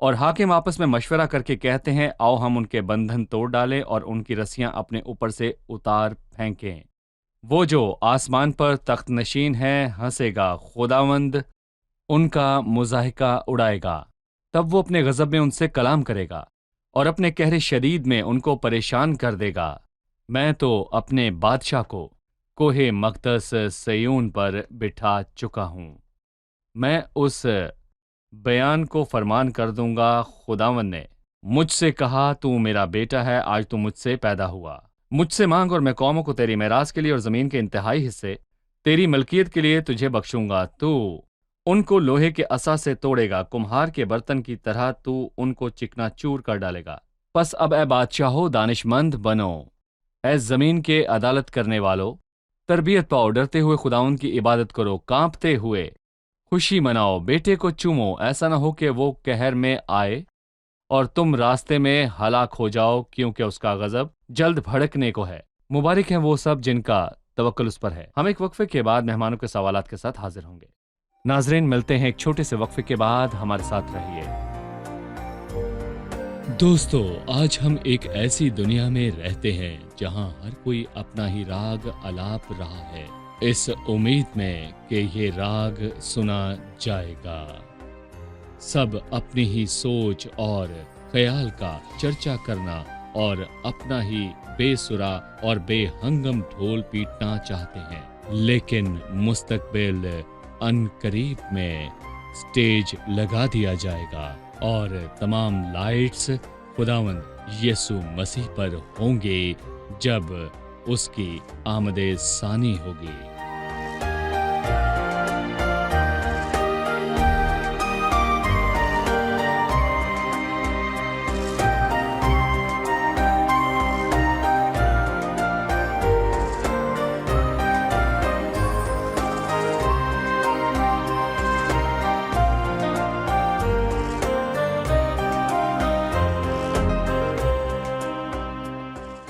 اور حاکم آپس میں مشورہ کر کے کہتے ہیں آؤ ہم ان کے بندھن توڑ ڈالیں اور ان کی رسیاں اپنے اوپر سے اتار پھینکیں۔ وہ جو آسمان پر تخت نشین ہے ہنسے گا، خداوند ان کا مضاحکہ اڑائے گا۔ تب وہ اپنے غضب میں ان سے کلام کرے گا اور اپنے قہر شدید میں ان کو پریشان کر دے گا۔ میں تو اپنے بادشاہ کو کوہ مقدس سیون پر بٹھا چکا ہوں۔ میں اس بیان کو فرمان کر دوں گا، خداوند نے مجھ سے کہا تو میرا بیٹا ہے، آج تو مجھ سے پیدا ہوا۔ مجھ سے مانگ اور میں قوموں کو تیری میراث کے لیے اور زمین کے انتہائی حصے تیری ملکیت کے لیے تجھے بخشوں گا۔ تو ان کو لوہے کے عصا سے توڑے گا، کمہار کے برتن کی طرح تو ان کو چکنا چور کر ڈالے گا۔ پس اب اے بادشاہو دانش مند بنو، اے زمین کے عدالت کرنے والو، تربیت پاؤ، ڈرتے ہوئے خداوند کی عبادت کرو، کانپتے ہوئے خوشی مناؤ، بیٹے کو چومو، ایسا نہ ہو کہ وہ قہر میں آئے اور تم راستے میں ہلاک ہو جاؤ، کیونکہ اس کا غضب جلد بھڑکنے کو ہے۔ مبارک ہیں وہ سب جن کا توکل اس پر ہے۔ ہم ایک وقفے کے بعد مہمانوں کے سوالات کے ساتھ حاضر ہوں گے۔ ناظرین، ملتے ہیں ایک چھوٹے سے وقفے کے بعد، ہمارے ساتھ رہیے۔ دوستو، آج ہم ایک ایسی دنیا میں رہتے ہیں جہاں ہر کوئی اپنا ہی راگ الاپ رہا ہے، اس امید میں کہ یہ راگ سنا جائے گا۔ سب اپنی ہی سوچ اور خیال کا چرچا کرنا اور اپنا ہی بے سرا اور بے ہنگم ڈھول پیٹنا چاہتے ہیں، لیکن مستقبل ان قریب میں سٹیج لگا دیا جائے گا اور تمام لائٹس خداوند یسوع مسیح پر ہوں گے جب اس کی آمد ثانی ہوگی۔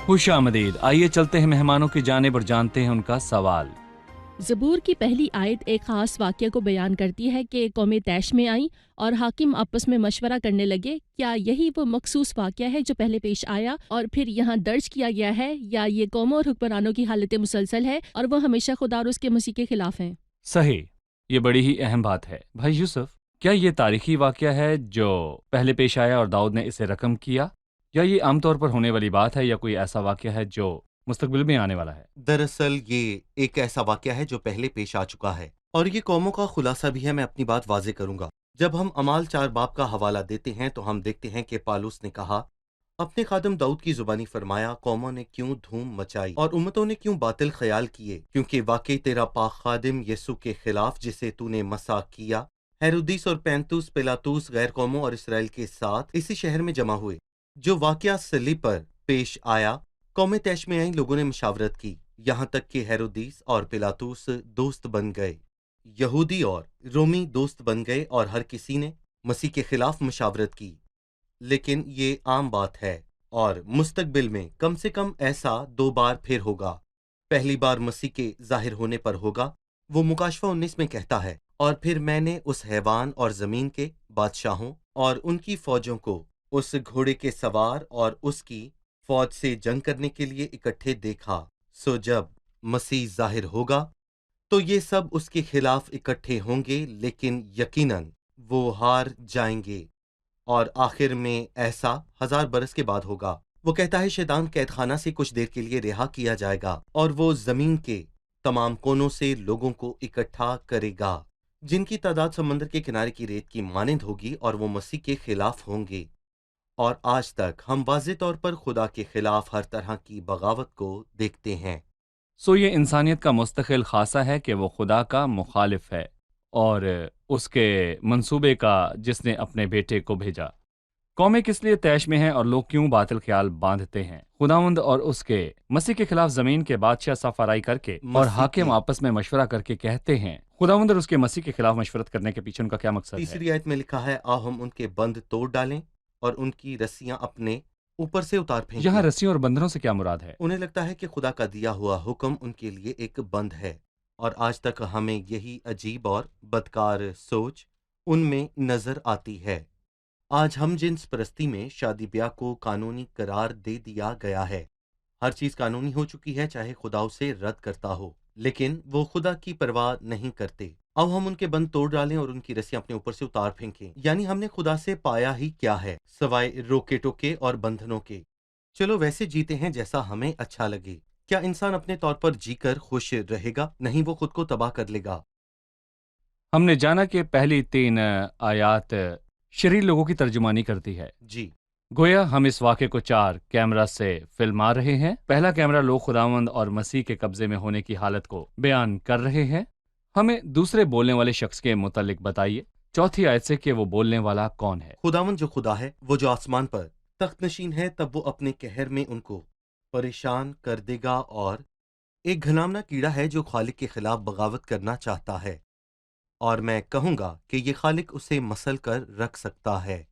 خوش آمدید۔ آئیے چلتے ہیں مہمانوں کی جانب اور جانتے ہیں ان کا سوال۔ زبور کی پہلی آیت ایک خاص واقعہ کو بیان کرتی ہے کہ قومیں طیش میں آئیں اور حاکم آپس میں مشورہ کرنے لگے۔ کیا یہی وہ مخصوص واقعہ ہے جو پہلے پیش آیا اور پھر یہاں درج کیا گیا ہے، یا یہ قوموں اور حکمرانوں کی حالت مسلسل ہے اور وہ ہمیشہ خدا اور اس کے مسیح کے خلاف ہیں؟ صحیح، یہ بڑی ہی اہم بات ہے۔ بھائی یوسف، کیا یہ تاریخی واقعہ ہے جو پہلے پیش آیا اور داؤد نے اسے رقم کیا، یا یہ عام طور پر ہونے والی بات ہے، یا کوئی ایسا واقعہ ہے جو مستقبل میں آنے والا ہے؟ دراصل یہ ایک ایسا واقعہ ہے جو پہلے پیش آ چکا ہے، اور یہ قوموں کا خلاصہ بھی ہے۔ میں اپنی بات واضح کروں گا۔ جب ہم اعمال 4 باب کا حوالہ دیتے ہیں تو ہم دیکھتے ہیں کہ پالوس نے کہا، اپنے خادم داؤد کی زبانی فرمایا، قوموں نے کیوں دھوم مچائی اور امتوں نے کیوں باطل خیال کیے، کیونکہ واقعی تیرا پاک خادم یسوع کے خلاف جسے تو نے مسح کیا، ہیرودیس اور پینتوس پیلاطوس غیر قوموں اور اسرائیل کے ساتھ اسی شہر میں جمع ہوئے۔ جو واقعہ صلیب پر پیش آیا، قومیں طیش میں آئیں، لوگوں نے مشاورت کی، یہاں تک کہ ہیرودیس اور پیلاطوس دوست بن گئے، یہودی اور رومی دوست بن گئے، اور ہر کسی نے مسیح کے خلاف مشاورت کی۔ لیکن یہ عام بات ہے، اور مستقبل میں کم سے کم ایسا 2 بار پھر ہوگا۔ پہلی بار مسیح کے ظاہر ہونے پر ہوگا، وہ مکاشفہ 19 میں کہتا ہے، اور پھر میں نے اس حیوان اور زمین کے بادشاہوں اور ان کی فوجوں کو اس گھوڑے کے سوار اور اس کی فوج سے جنگ کرنے کے لیے اکٹھے دیکھا۔ سو جب مسیح ظاہر ہوگا تو یہ سب اس کے خلاف اکٹھے ہوں گے، لیکن یقیناً وہ ہار جائیں گے، اور آخر میں ایسا 1000 برس کے بعد ہوگا۔ وہ کہتا ہے شیطان قید خانہ سے کچھ دیر کے لیے رہا کیا جائے گا، اور وہ زمین کے تمام کونوں سے لوگوں کو اکٹھا کرے گا، جن کی تعداد سمندر کے کنارے کی ریت کی مانند ہوگی، اور وہ مسیح کے خلاف ہوں گے۔ اور آج تک ہم واضح طور پر خدا کے خلاف ہر طرح کی بغاوت کو دیکھتے ہیں۔ سو یہ انسانیت کا مستقل خاصہ ہے کہ وہ خدا کا مخالف ہے اور اس کے منصوبے کا جس نے اپنے بیٹے کو بھیجا۔ قومیں کس لیے طیش میں ہیں اور لوگ کیوں باطل خیال باندھتے ہیں؟ خداوند اور اس کے مسیح کے خلاف زمین کے بادشاہ صف آرائی کر کے اور حاکم آپس میں مشورہ کر کے کہتے ہیں۔ خداوند اور اس کے مسیح کے خلاف مشورت کرنے کے پیچھے ان کا کیا مقصد ہے؟ تیسری آیت میں لکھا ہے، آؤ ہم ان کے بند توڑ ڈالیں اور ان کی رسیاں اپنے اوپر سے اتار پھینکیں۔ یہاں رسیوں اور بندھنوں سے کیا مراد ہے؟ انہیں لگتا ہے کہ خدا کا دیا ہوا حکم ان کے لیے ایک بند ہے، اور آج تک ہمیں یہی عجیب اور بدکار سوچ ان میں نظر آتی ہے۔ آج ہم جنس پرستی میں شادی بیاہ کو قانونی قرار دے دیا گیا ہے۔ ہر چیز قانونی ہو چکی ہے، چاہے خدا اسے رد کرتا ہو، لیکن وہ خدا کی پرواہ نہیں کرتے۔ اب ہم ان کے بند توڑ ڈالیں اور ان کی رسیاں اپنے اوپر سے اتار پھینکیں، یعنی ہم نے خدا سے پایا ہی کیا ہے سوائے روکے ٹوکے اور بندھنوں کے۔ چلو ویسے جیتے ہیں جیسا ہمیں اچھا لگے۔ کیا انسان اپنے طور پر جی کر خوش رہے گا؟ نہیں، وہ خود کو تباہ کر لے گا۔ ہم نے جانا کہ پہلی 3 آیات شریر لوگوں کی ترجمانی کرتی ہے۔ جی، گویا ہم اس واقعے کو 4 کیمرہ سے فلما رہے ہیں۔ پہلا کیمرہ لوگ خداوند اور مسیح کے قبضے میں ہونے کی حالت کو بیان کر رہے ہیں۔ ہمیں دوسرے بولنے والے شخص کے متعلق بتائیے، 4 آیت سے کہ وہ بولنے والا کون ہے؟ خداوند جو خدا ہے، وہ جو آسمان پر تخت نشین ہے، تب وہ اپنے قہر میں ان کو پریشان کر دے گا، اور ایک گھنامنا کیڑا ہے جو خالق کے خلاف بغاوت کرنا چاہتا ہے، اور میں کہوں گا کہ یہ خالق اسے مسل کر رکھ سکتا ہے،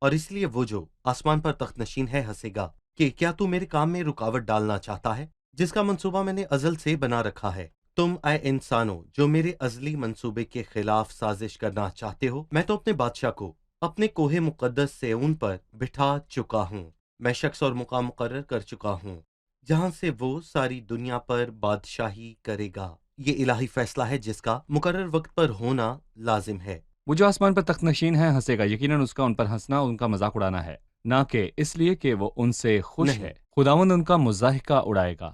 اور اس لیے وہ جو آسمان پر تخت نشین ہے ہنسے گا کہ کیا تو میرے کام میں رکاوٹ ڈالنا چاہتا ہے، جس کا منصوبہ میں نے ازل سے بنا رکھا ہے؟ تم اے انسانوں جو میرے ازلی منصوبے کے خلاف سازش کرنا چاہتے ہو، میں تو اپنے بادشاہ کو اپنے کوہ مقدس سیون پر بٹھا چکا ہوں۔ میں شخص اور مقام مقرر کر چکا ہوں جہاں سے وہ ساری دنیا پر بادشاہی کرے گا۔ یہ الہی فیصلہ ہے جس کا مقرر وقت پر ہونا لازم ہے۔ وہ جو آسمان پر تخت نشین ہے ہنسے گا، یقیناً اس کا ان پر ہنسنا ان کا مذاق اڑانا ہے، نہ کہ اس لیے کہ وہ ان سے خوش نہیں۔ ہے۔ خداوند ان کا مضاحکہ اڑائے گا،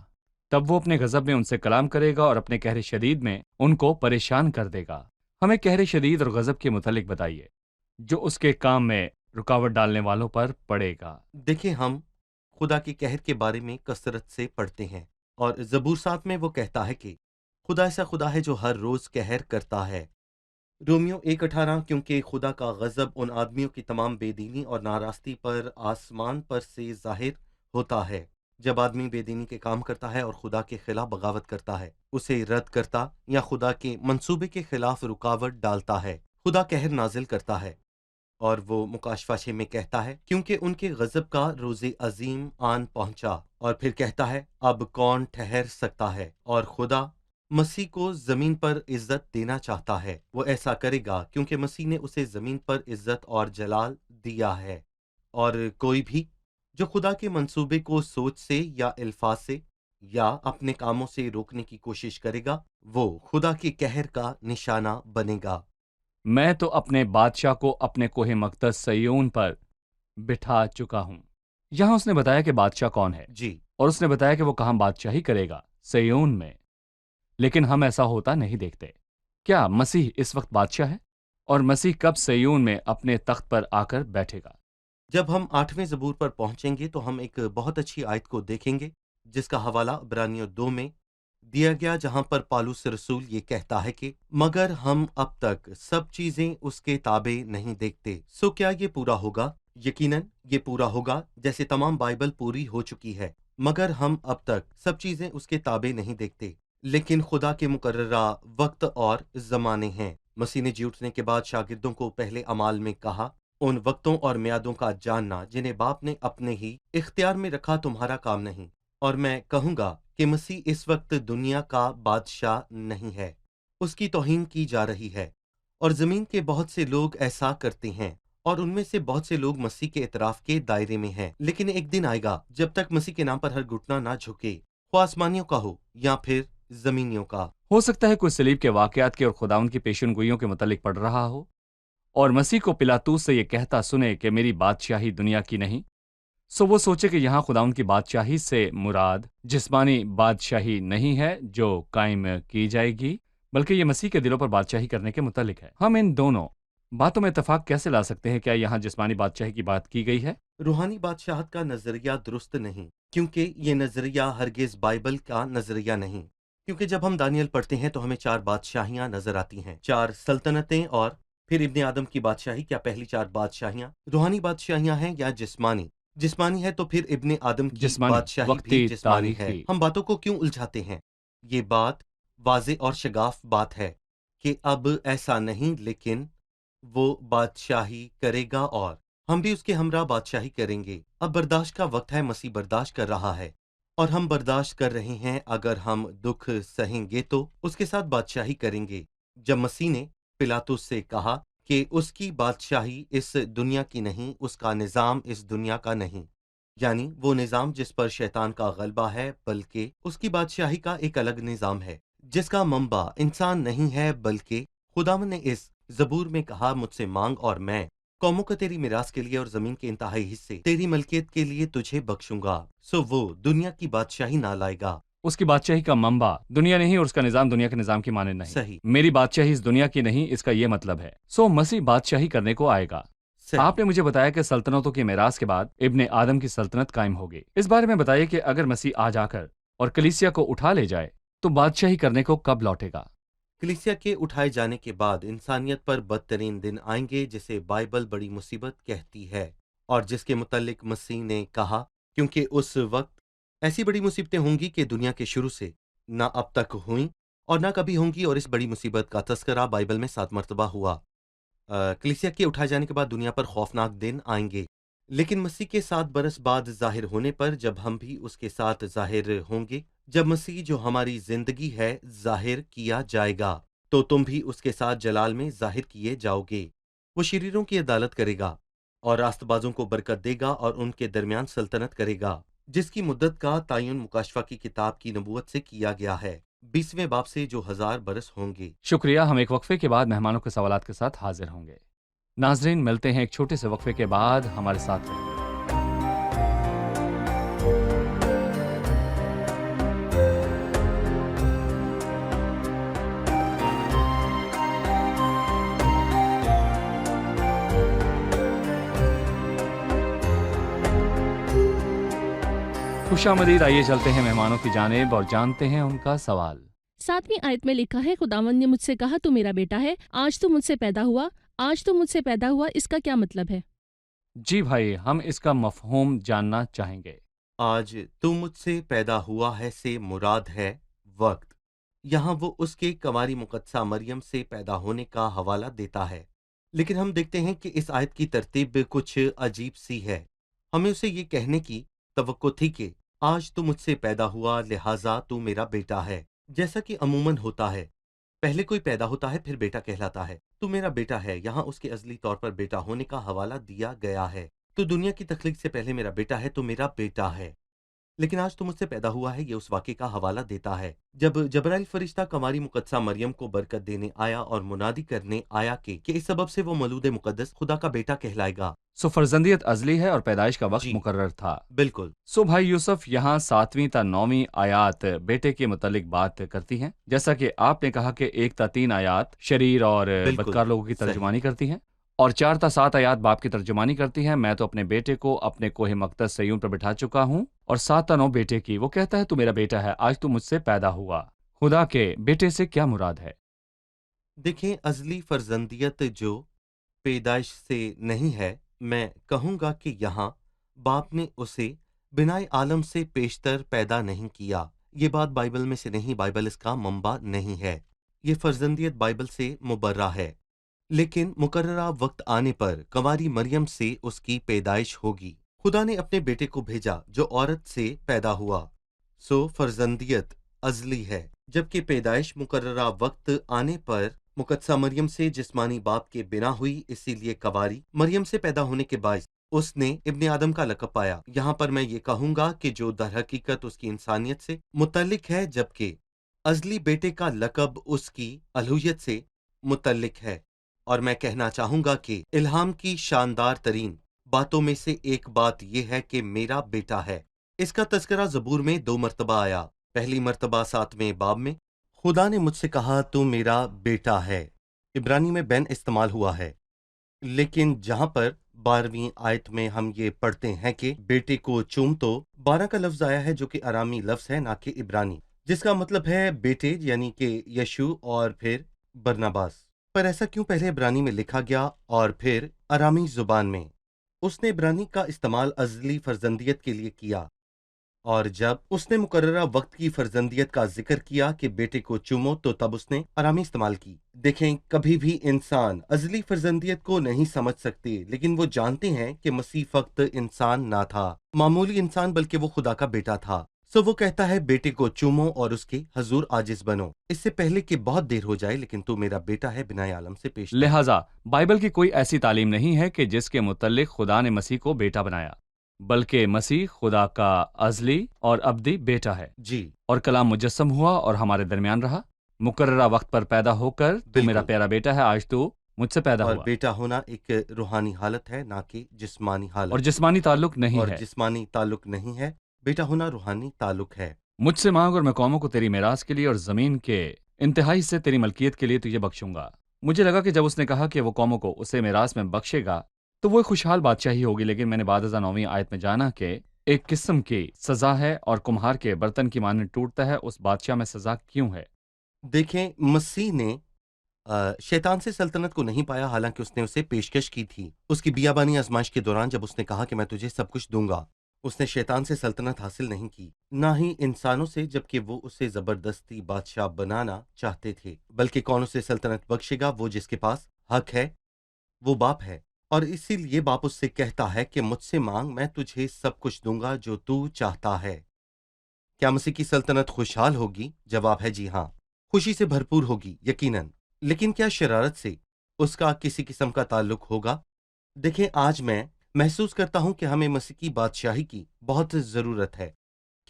تب وہ اپنے غضب میں ان سے کلام کرے گا اور اپنے قہر شدید میں ان کو پریشان کر دے گا۔ ہمیں قہر شدید اور غضب کے متعلق بتائیے جو اس کے کام میں رکاوٹ ڈالنے والوں پر پڑے گا۔ دیکھیں، ہم خدا کے قہر کے بارے میں کثرت سے پڑھتے ہیں، اور زبور 7 میں وہ کہتا ہے کہ خدا ایسا خدا ہے جو ہر روز قہر کرتا ہے۔ رومیو 1:18 کیونکہ خدا کا غضب ان آدمیوں کی تمام بے دینی اور ناراستی پر آسمان پر سے ظاہر ہوتا ہے جب آدمی بے دینی کے کام کرتا ہے اور خدا کے خلاف بغاوت کرتا ہے، اسے رد کرتا یا خدا کے منصوبے کے خلاف رکاوٹ ڈالتا ہے۔ خدا قہر نازل کرتا ہے، اور وہ مکاشفہ 6 میں کہتا ہے کیونکہ ان کے غضب کا روز عظیم آن پہنچا، اور پھر کہتا ہے اب کون ٹھہر سکتا ہے؟ اور خدا مسیح کو زمین پر عزت دینا چاہتا ہے۔ وہ ایسا کرے گا کیونکہ مسیح نے اسے زمین پر عزت اور جلال دیا ہے، اور کوئی بھی جو خدا کے منصوبے کو سوچ سے یا الفاظ سے یا اپنے کاموں سے روکنے کی کوشش کرے گا، وہ خدا کے قہر کا نشانہ بنے گا۔ میں تو اپنے بادشاہ کو اپنے کوہ مقدس سیون پر بٹھا چکا ہوں۔ یہاں اس نے بتایا کہ بادشاہ کون ہے، جی، اور اس نے بتایا کہ وہ کہاں بادشاہی کرے گا، سیون میں۔ لیکن ہم ایسا ہوتا نہیں دیکھتے۔ کیا مسیح اس وقت بادشاہ ہے؟ اور مسیح کب سیون میں اپنے تخت پر آ کر بیٹھے گا؟ جب ہم 8ویں زبور پر پہنچیں گے تو ہم ایک بہت اچھی آیت کو دیکھیں گے جس کا حوالہ عبرانیوں 2 میں دیا گیا، جہاں پر پالوس رسول یہ کہتا ہے کہ مگر ہم اب تک سب چیزیں اس کے تابع نہیں دیکھتے، سو کیا یہ پورا ہوگا؟ یقیناً یہ پورا ہوگا جیسے تمام بائبل پوری ہو چکی ہے، مگر ہم اب تک سب چیزیں اس کے تابع نہیں دیکھتے، لیکن خدا کے مقررہ وقت اور زمانے ہیں۔ مسیح نے جی اٹھنے کے بعد شاگردوں کو پہلے اعمال میں کہا، ان وقتوں اور میعادوں کا جاننا جنہیں باپ نے اپنے ہی اختیار میں رکھا تمہارا کام نہیں۔ اور میں کہوں گا کہ مسیح اس وقت دنیا کا بادشاہ نہیں ہے، اس کی توہین کی جا رہی ہے، اور زمین کے بہت سے لوگ ایسا کرتے ہیں، اور ان میں سے بہت سے لوگ مسیح کے اعتراف کے دائرے میں ہیں، لیکن ایک دن آئے گا جب تک مسیح کے نام پر ہر گھٹنا نہ جھکے، خواہ آسمانیوں کا ہو یا پھر زمینیوں کا۔ ہو سکتا ہے کوئی صلیب کے واقعات کے اور خداوند کی پیشن گوئیوں کے متعلق پڑھ رہا ہو، اور مسیح کو پلاطوس سے یہ کہتا سنے کہ میری بادشاہی دنیا کی نہیں، سو وہ سوچے کہ یہاں خداوند کی بادشاہی سے مراد جسمانی بادشاہی نہیں ہے جو قائم کی جائے گی، بلکہ یہ مسیح کے دلوں پر بادشاہی کرنے کے متعلق ہے۔ ہم ان دونوں باتوں میں اتفاق کیسے لا سکتے ہیں؟ کیا یہاں جسمانی بادشاہی کی بات کی گئی ہے؟ روحانی بادشاہت کا نظریہ درست نہیں، کیونکہ یہ نظریہ ہرگز بائبل کا نظریہ نہیں، کیونکہ جب ہم دانیل پڑھتے ہیں تو ہمیں 4 بادشاہیاں نظر آتی ہیں، 4 سلطنتیں، اور پھر ابن آدم کی بادشاہی۔ کیا پہلی 4 بادشاہیاں روحانی بادشاہیاں ہیں یا جسمانی؟ جسمانی ہے تو پھر ابن آدم کی جسمانی، بادشاہی وقتی، بھی جسمانی ہے۔ تاریخی۔ ہم باتوں کو کیوں الجھاتے ہیں؟ یہ بات واضح اور شگاف بات ہے کہ اب ایسا نہیں، لیکن وہ بادشاہی کرے گا اور ہم بھی اس کے ہمراہ بادشاہی کریں گے۔ اب برداشت کا وقت ہے، مسیح برداشت کر رہا ہے اور ہم برداشت کر رہے ہیں۔ اگر ہم دکھ سہیں گے تو اس کے ساتھ بادشاہی کریں گے۔ جب مسیح نے پلاطس سے کہا کہ اس کی بادشاہی اس دنیا کی نہیں، اس کا نظام اس دنیا کا نہیں، یعنی وہ نظام جس پر شیطان کا غلبہ ہے، بلکہ اس کی بادشاہی کا ایک الگ نظام ہے جس کا منبع انسان نہیں ہے، بلکہ خداوند نے اس زبور میں کہا، مجھ سے مانگ اور میں قوموں کو تیری میراث کے لیے اور زمین کے انتہائی حصے تیری ملکیت کے لیے تجھے بخشوں گا۔ سو وہ دنیا کی بادشاہی نہ لائے گا۔ اس کی بادشاہی کا منبع دنیا نہیں اور اس کا نظام دنیا کے نظام کی مانند نہیں۔ صحیح میری بادشاہی اس دنیا کی نہیں، اس کا یہ مطلب ہے۔ مسیح بادشاہی کرنے کو آئے گا۔ صحیح آپ نے مجھے بتایا کہ سلطنتوں کی میراث کے بعد ابن آدم کی سلطنت قائم ہوگی۔ اس بارے میں بتائیے کہ اگر مسیح آج آ کر اور کلیسیا کو اٹھا لے جائے تو بادشاہی کرنے کو کب لوٹے گا؟ کلیسیا کے اٹھائے جانے کے بعد انسانیت پر بدترین دن آئیں گے، جسے بائبل بڑی مصیبت کہتی ہے، اور جس کے متعلق مسیح نے کہا، کیونکہ اس وقت ایسی بڑی مصیبتیں ہوں گی کہ دنیا کے شروع سے نہ اب تک ہوئیں اور نہ کبھی ہوں گی، اور اس بڑی مصیبت کا تذکرہ بائبل میں 7 مرتبہ ہوا۔ کلیسیا کے اٹھائے جانے کے بعد دنیا پر خوفناک دن آئیں گے، لیکن مسیح کے 7 برس بعد ظاہر ہونے پر، جب ہم بھی اس کے ساتھ ظاہر ہوں گے، جب مسیح جو ہماری زندگی ہے ظاہر کیا جائے گا، تو تم بھی اس کے ساتھ جلال میں ظاہر کیے جاؤ گے۔ وہ شریروں کی عدالت کرے گا اور راست بازوں کو برکت دے گا اور ان کے درمیان سلطنت کرے گا، جس کی مدت کا تعین مکاشفہ کی کتاب کی نبوت سے کیا گیا ہے، 20ویں باب سے، جو 1000 برس ہوں گے۔ شکریہ۔ ہم ایک وقفے کے بعد مہمانوں کے سوالات کے ساتھ حاضر ہوں گے۔ ناظرین، ملتے ہیں ایک چھوٹے سے وقفے کے بعد، ہمارے ساتھ رہیں۔ خوش آمدید۔ آئیے چلتے ہیں مہمانوں کی جانب اور جانتے ہیں ان کا سوال۔ 7ویں آیت میں لکھا ہے، خداوند نے مجھ سے کہا تو میرا بیٹا ہے، آج تو مجھ سے پیدا ہوا۔ آج تو مجھ سے پیدا ہوا، اس کا کیا مطلب ہے؟ جی بھائی، ہم اس کا مفہوم جاننا چاہیں گے۔ آج تو مجھ سے پیدا ہوا ہے سے مراد ہے وقت۔ یہاں وہ اس کے کنواری مقدسہ مریم سے پیدا ہونے کا حوالہ دیتا ہے، لیکن ہم دیکھتے ہیں کہ اس آیت کی ترتیب کچھ عجیب سی ہے۔ ہمیں اسے یہ کہنے کی توقع تھی کہ آج تو مجھ سے پیدا ہوا، لہٰذا تو میرا بیٹا ہے، جیسا کہ عموماً ہوتا ہے۔ پہلے کوئی پیدا ہوتا ہے، پھر بیٹا کہلاتا ہے۔ تو میرا بیٹا ہے، یہاں اس کے ازلی طور پر بیٹا ہونے کا حوالہ دیا گیا ہے۔ تو دنیا کی تخلیق سے پہلے میرا بیٹا ہے، تو میرا بیٹا ہے۔ لیکن آج تو مجھ سے پیدا ہوا ہے، یہ اس واقعے کا حوالہ دیتا ہے جب جبرائیل فرشتہ کنواری مقدسہ مریم کو برکت دینے آیا اور منادی کرنے آیا کہ اس سبب سے وہ مولود مقدس خدا کا بیٹا کہلائے گا۔ فرزندیت ازلی ہے اور پیدائش کا وقت جی، مقرر تھا۔ بالکل بھائی یوسف، یہاں 7ویں تا 9ویں آیات بیٹے کے متعلق بات کرتی ہیں، جیسا کہ آپ نے کہا کہ 1 تا 3 آیات شریر اور بالکل بدکار لوگوں کی صحیح۔ ترجمانی کرتی ہیں، اور 4 تا 7 آیات باپ کی ترجمانی کرتی ہیں۔ میں تو اپنے بیٹے کو اپنے کوہ مقدس صیون پر بٹھا چکا ہوں، اور 7 تا 9 بیٹے کی، وہ کہتا ہے تو میرا بیٹا ہے، آج تو مجھ سے پیدا ہوا۔ خدا کے بیٹے سے کیا مراد ہے؟ دیکھیں، ازلی فرزندیت جو پیدائش سے نہیں ہے، میں کہوں گا کہ یہاں باپ نے اسے بنائے عالم سے پیشتر پیدا نہیں کیا۔ یہ بات بائبل میں سے نہیں، بائبل اس کا منبع نہیں ہے۔ یہ فرزندیت بائبل سے مبرہ ہے، لیکن مقررہ وقت آنے پر کنواری مریم سے اس کی پیدائش ہوگی۔ خدا نے اپنے بیٹے کو بھیجا جو عورت سے پیدا ہوا، سو فرزندیت ازلی ہے، جبکہ پیدائش مقررہ وقت آنے پر مقدسہ مریم سے جسمانی باپ کے بنا ہوئی، اسی لیے کنواری مریم سے پیدا ہونے کے باعث اس نے ابن آدم کا لقب پایا۔ یہاں پر میں یہ کہوں گا کہ جو در حقیقت اس کی انسانیت سے متعلق ہے، جبکہ ازلی بیٹے کا لقب اس کی الوہیت سے متعلق ہے۔ اور میں کہنا چاہوں گا کہ الہام کی شاندار ترین باتوں میں سے ایک بات یہ ہے کہ میرا بیٹا ہے۔ اس کا تذکرہ زبور میں 2 مرتبہ آیا۔ پہلی مرتبہ 7ویں باب میں، خدا نے مجھ سے کہا تو میرا بیٹا ہے۔ عبرانی میں بین استعمال ہوا ہے، لیکن جہاں پر 12ویں آیت میں ہم یہ پڑھتے ہیں کہ بیٹے کو چوم، تو 12 کا لفظ آیا ہے جو کہ آرامی لفظ ہے، نہ کہ عبرانی، جس کا مطلب ہے بیٹے، یعنی کہ یشوع اور پھر برناباس۔ پر ایسا کیوں پہلے عبرانی میں لکھا گیا اور پھر آرامی زبان میں؟ اس نے عبرانی کا استعمال ازلی فرزندیت کے لیے کیا، اور جب اس نے مقررہ وقت کی فرزندیت کا ذکر کیا کہ بیٹے کو چومو، تو تب اس نے آرامی استعمال کی۔ دیکھیں، کبھی بھی انسان ازلی فرزندیت کو نہیں سمجھ سکتے، لیکن وہ جانتے ہیں کہ مسیح فقط انسان نہ تھا، معمولی انسان، بلکہ وہ خدا کا بیٹا تھا۔ سو وہ کہتا ہے بیٹے کو چومو اور اس کے حضور عاجز بنو، اس سے پہلے کہ بہت دیر ہو جائے، لیکن تو میرا بیٹا ہے، بنا عالم سے پیش نہیں۔ لہٰذا بائبل کی کوئی ایسی تعلیم نہیں ہے کہ جس کے متعلق خدا نے مسیح کو بیٹا بنایا، بلکہ مسیح خدا کا ازلی اور ابدی بیٹا ہے، جی اور کلام مجسم ہوا اور ہمارے درمیان رہا، مقررہ وقت پر پیدا ہو کر تو میرا بالکل۔ پیارا بیٹا ہے، آج تو مجھ سے پیدا اور ہوا، بیٹا ہونا ایک روحانی حالت ہے، نہ کہ جسمانی اور حالت، جسمانی تعلق نہیں اور ہے۔ جسمانی تعلق نہیں ہے، بیٹا ہونا روحانی تعلق ہے۔ مجھ سے مانگ اور میں قوموں کو تیری میراث کے لیے اور زمین کے انتہائی سے تیری ملکیت کے لیے تجھے بخشوں گا۔ مجھے لگا کہ جب اس نے کہا کہ وہ قوموں کو اسے میراث میں بخشے گا تو وہ ایک خوشحال بادشاہی ہوگی، لیکن میں نے بعد ازاں 9ویں آیت میں جانا کہ ایک قسم کی سزا ہے اور کمہار کے برتن کی مانند ٹوٹتا ہے، اس بادشاہ میں سزا کیوں ہے؟ دیکھیں، مسیح نے شیطان سے سلطنت کو نہیں پایا، حالانکہ اس نے اسے پیشکش کی تھی۔ اس کی بیابانی آزمائش کے دوران جب اس نے کہا کہ میں تجھے سب کچھ دوں گا، اس نے شیطان سے سلطنت حاصل نہیں کی، نہ ہی انسانوں سے، جبکہ وہ اسے زبردستی بادشاہ بنانا چاہتے تھے، بلکہ کون اسے سلطنت بخشے گا؟ وہ جس کے پاس حق ہے، وہ باپ ہے، اور اسی لیے باپ اس سے کہتا ہے کہ مجھ سے مانگ، میں تجھے سب کچھ دوں گا جو تو چاہتا ہے۔ کیا مسیح کی سلطنت خوشحال ہوگی؟ جواب ہے جی ہاں، خوشی سے بھرپور ہوگی، یقیناً۔ لیکن کیا شرارت سے اس کا کسی قسم کا تعلق ہوگا؟ دیکھیں، آج میں محسوس کرتا ہوں کہ ہمیں مسیح کی بادشاہی کی بہت ضرورت ہے،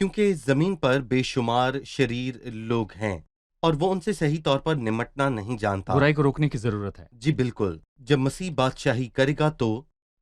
کیونکہ زمین پر بے شمار شریر لوگ ہیں اور وہ ان سے صحیح طور پر نمٹنا نہیں جانتا۔ برائی کو روکنے کی ضرورت ہے۔ جی بالکل، جب مسیح بادشاہی کرے گا تو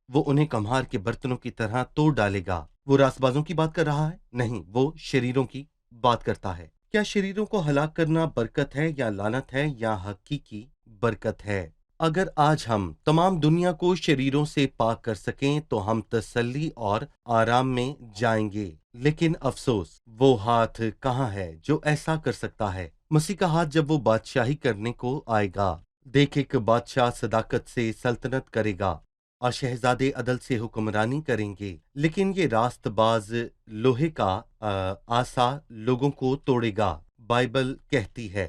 وہ انہیں کمہار کے برتنوں کی طرح توڑ ڈالے گا۔ وہ راست بازوں کی بات کر رہا ہے؟ نہیں، وہ شریروں کی بات کرتا ہے۔ کیا شریروں کو ہلاک کرنا برکت ہے یا لعنت ہے یا حقیقی برکت ہے؟ اگر آج ہم تمام دنیا کو شریروں سے پاک کر سکیں تو ہم تسلی اور آرام میں جائیں گے، لیکن افسوس، وہ ہاتھ کہاں ہے جو ایسا کر سکتا ہے؟ مسیح کا ہاتھ جب وہ بادشاہی کرنے کو آئے گا۔ دیکھ، ایک بادشاہ صداقت سے سلطنت کرے گا اور شہزادے عدل سے حکمرانی کریں گے، لیکن یہ راست باز لوہے کا آسا لوگوں کو توڑے گا، بائبل کہتی ہے،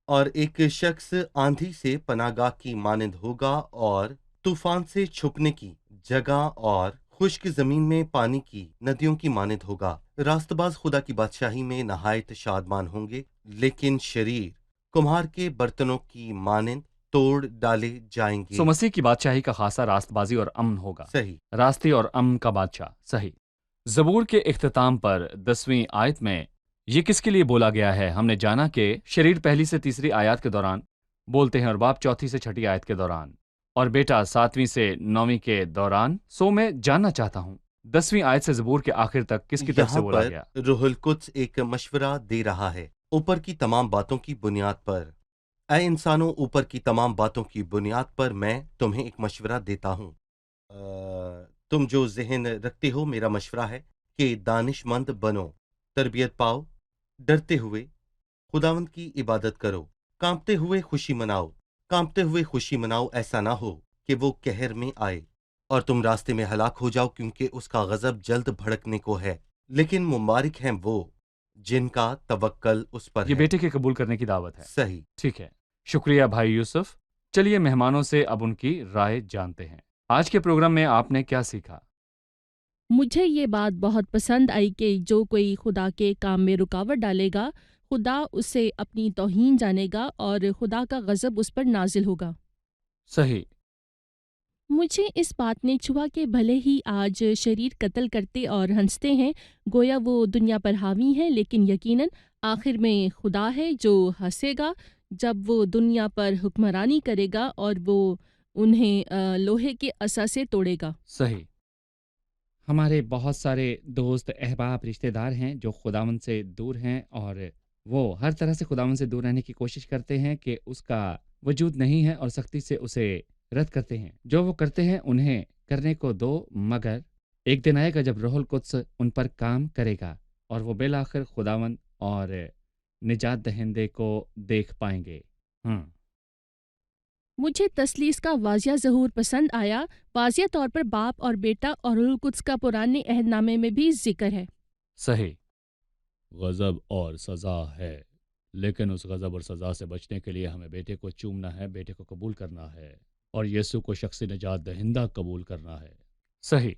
اور ایک شخص آندھی سے پناہ گاہ کی مانند ہوگا اور طوفان سے چھپنے کی جگہ اور خشک زمین میں پانی کی ندیوں کی مانند ہوگا۔ راست باز خدا کی بادشاہی میں نہایت شادمان ہوں گے، لیکن شریر کمہار کے برتنوں کی مانند توڑ ڈالے جائیں گے۔ سو مسیح کی بادشاہی کا خاصہ راست بازی اور امن ہوگا، صحیح۔ راستی اور امن کا بادشاہ، صحیح۔ زبور کے اختتام پر 10ویں آیت میں یہ کس کے لیے بولا گیا ہے؟ ہم نے جانا کہ شریر 1 سے 3 آیات کے دوران بولتے ہیں، اور باپ 4 سے 6 آیت کے دوران، اور بیٹا 7 سے 9 کے دوران۔ سو میں جاننا چاہتا ہوں 10ویں آیت سے زبور کے آخر تک کس کی طرف سے یہاں بولا پر گیا؟ روح القدس ایک مشورہ دے رہا ہے اوپر کی تمام باتوں کی بنیاد پر۔ اے انسانوں، اوپر کی تمام باتوں کی بنیاد پر میں تمہیں ایک مشورہ دیتا ہوں۔ تم جو ذہن رکھتے ہو، میرا مشورہ ہے کہ دانش مند بنو، تربیت پاؤ، ڈرتے ہوئے خداوند کی عبادت کرو، کانپتے ہوئے خوشی مناؤ، کانپتے ہوئے خوشی مناؤ، ایسا نہ ہو کہ وہ قہر میں آئے اور تم راستے میں ہلاک ہو جاؤ، کیونکہ اس کا غضب جلد بھڑکنے کو ہے، لیکن مبارک ہیں وہ جن کا توکل اس پر یہ ہے۔ بیٹے کے قبول کرنے کی دعوت ہے۔ صحیح۔ ٹھیک ہے، شکریہ بھائی یوسف۔ چلیے مہمانوں سے اب ان کی رائے جانتے ہیں۔ آج کے پروگرام میں آپ نے کیا سیکھا؟ مجھے یہ بات بہت پسند آئی کہ جو کوئی خدا کے کام میں رکاوٹ ڈالے گا، خدا اسے اپنی توہین جانے گا اور خدا کا غضب اس پر نازل ہوگا۔ صحیح۔ مجھے اس بات نے چھوا کہ بھلے ہی آج شریر قتل کرتے اور ہنستے ہیں، گویا وہ دنیا پر حاوی ہیں، لیکن یقیناً آخر میں خدا ہے جو ہنسے گا جب وہ دنیا پر حکمرانی کرے گا اور وہ انہیں لوہے کے عصا سے توڑے گا۔ صحیح۔ ہمارے بہت سارے دوست، احباب، رشتہ دار ہیں جو خداوند سے دور ہیں، اور وہ ہر طرح سے خداوند سے دور رہنے کی کوشش کرتے ہیں کہ اس کا وجود نہیں ہے، اور سختی سے اسے رد کرتے ہیں۔ جو وہ کرتے ہیں انہیں کرنے کو دو، مگر ایک دن آئے گا جب روح القدس ان پر کام کرے گا اور وہ بالآخر خداوند اور نجات دہندے کو دیکھ پائیں گے۔ مجھے تثلیث کا واضح ظہور پسند آیا۔ واضح طور پر باپ اور بیٹا اور روح القدس کا پرانے عہد نامے میں بھی ذکر ہے۔ صحیح۔ غضب اور سزا ہے، لیکن اس غضب اور سزا سے بچنے کے لیے ہمیں بیٹے کو چومنا ہے، بیٹے کو قبول کرنا ہے، اور یسوع کو شخصی نجات دہندہ قبول کرنا ہے۔ صحیح۔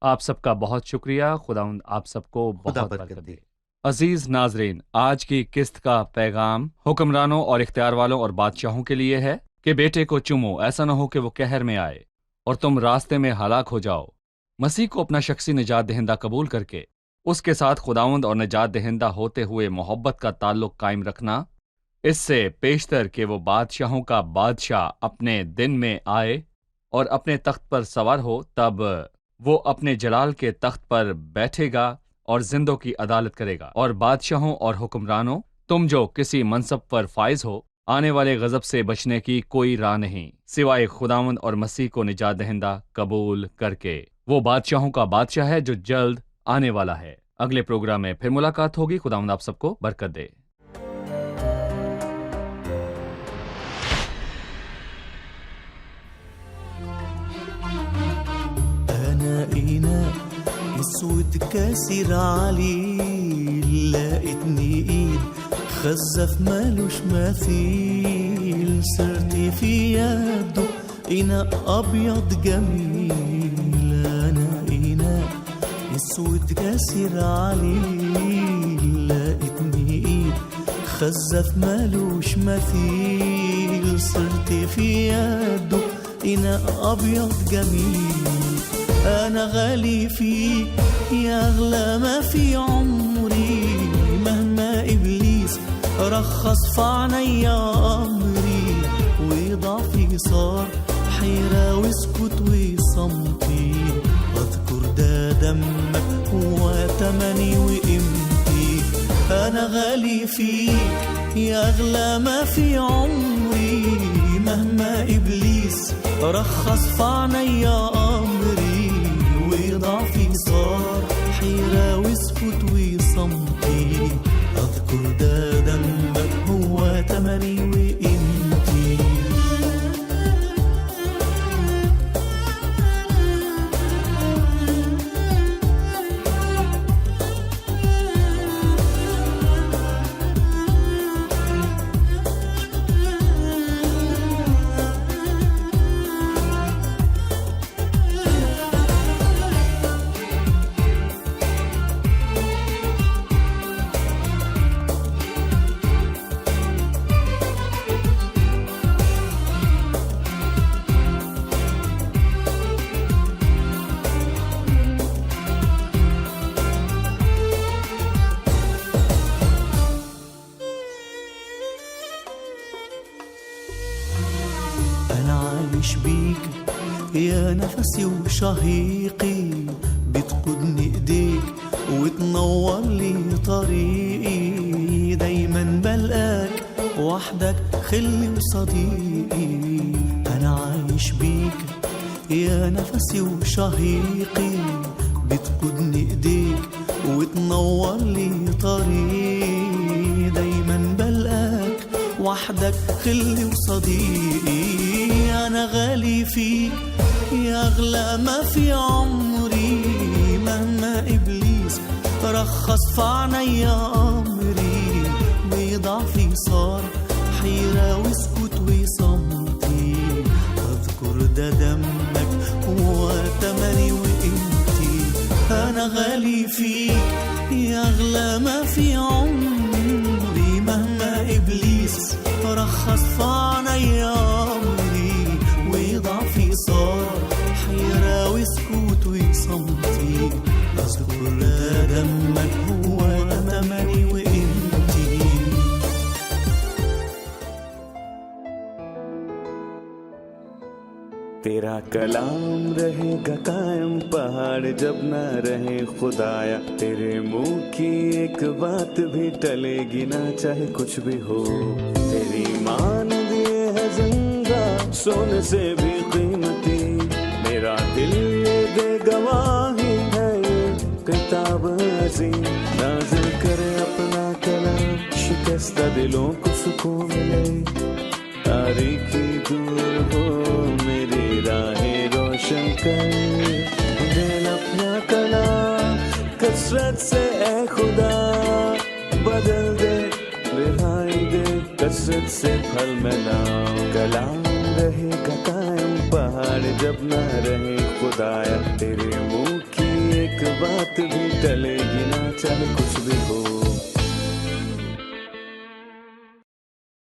آپ سب کا بہت شکریہ۔ خداوند آپ سب کو خدا بہت برکت برکت دے۔ دے۔ عزیز ناظرین، آج کی قسط کا پیغام حکمرانوں اور اختیار والوں اور بادشاہوں کے لیے ہے کہ بیٹے کو چومو، ایسا نہ ہو کہ وہ قہر میں آئے اور تم راستے میں ہلاک ہو جاؤ۔ مسیح کو اپنا شخصی نجات دہندہ قبول کر کے اس کے ساتھ خداوند اور نجات دہندہ ہوتے ہوئے محبت کا تعلق قائم رکھنا، اس سے پیشتر کہ وہ بادشاہوں کا بادشاہ اپنے دن میں آئے اور اپنے تخت پر سوار ہو، تب وہ اپنے جلال کے تخت پر بیٹھے گا اور زندوں کی عدالت کرے گا۔ اور بادشاہوں اور حکمرانوں، تم جو کسی منصب پر فائز ہو، آنے والے غضب سے بچنے کی کوئی راہ نہیں سوائے خداوند اور مسیح کو نجات دہندہ قبول کر کے۔ وہ بادشاہوں کا بادشاہ ہے جو جلد آنے والا ہے۔ اگلے پروگرام میں پھر ملاقات ہوگی۔ خداوند آپ سب کو برکت دے۔ اسود كاسر عليل، لقيتني ايد خزف مالوش مثيل، صرت في يده إناء أبيض جميل. أنا إناء اسود كاسر عليل، لقيتني ايد خزف مالوش مثيل، صرت في يده إناء أبيض جميل. أنا غالي فيك يا أغلى ما في عمري، مهما إبليس رخص في عينيا أمري، وضعفي صار حيرة واسكت وصمتي، أذكر ده دمك هو تمني وقيمتي. أنا غالي فيك يا أغلى ما في عمري، مهما إبليس رخص في عينيا أمري، ضعفي صار حيرة واسكت وصمتي، أذكر ده دمك هو تمني وقيمتي. يا نفسي وشهيقي، بتقودني ايديك وتنور لي طريقي، دايما بلقاك وحدك خلي وصديقي. انا عايش بيك يا نفسي وشهيقي، بتقودني ايديك وتنور لي طريقي، دايما بلقاك وحدك خلي وصديقي. أنا غالي فيك يا أغلى ما في عمري، مهما إبليس رخص في عينيا أمري، وضعفي صار حيرة واسكت وصمتي، أذكر ده دمك هو تمني وقيمتي. أنا غالي فيك يا أغلى ما في عمري، مهما إبليس رخص في عينيا أمري، وضعفي صار حيرة وسكوت وصمتي، أذكر دمك هو تمني وقيمتي. تیرا کلام رہے گا قائم، پہاڑ جب نہ رہے خدایا، تیرے منہ کی ایک بات بھی ٹلے گی نہ، چاہے کچھ بھی ہو. تیری مان دیے ہے زندہ سونے سے بھی قیمتی، میرا دل یہ دے گواہی ہے یہ کتاب عظیم. نازل کرے اپنا کلام، شکستہ دلوں کو سکون ملے، تاریکی دور ہو میری راہیں روشن کر. دل اپنا کلام کثرت سے اے خدا بدل دے، رہائی دے کثرت سے پھل ملاؤ. کلام رہے گا قائم، پہاڑ جب نہ رہے خدایا، تیرے منہ کی ایک بات بھی ٹلے گی نہ، چاہے کچھ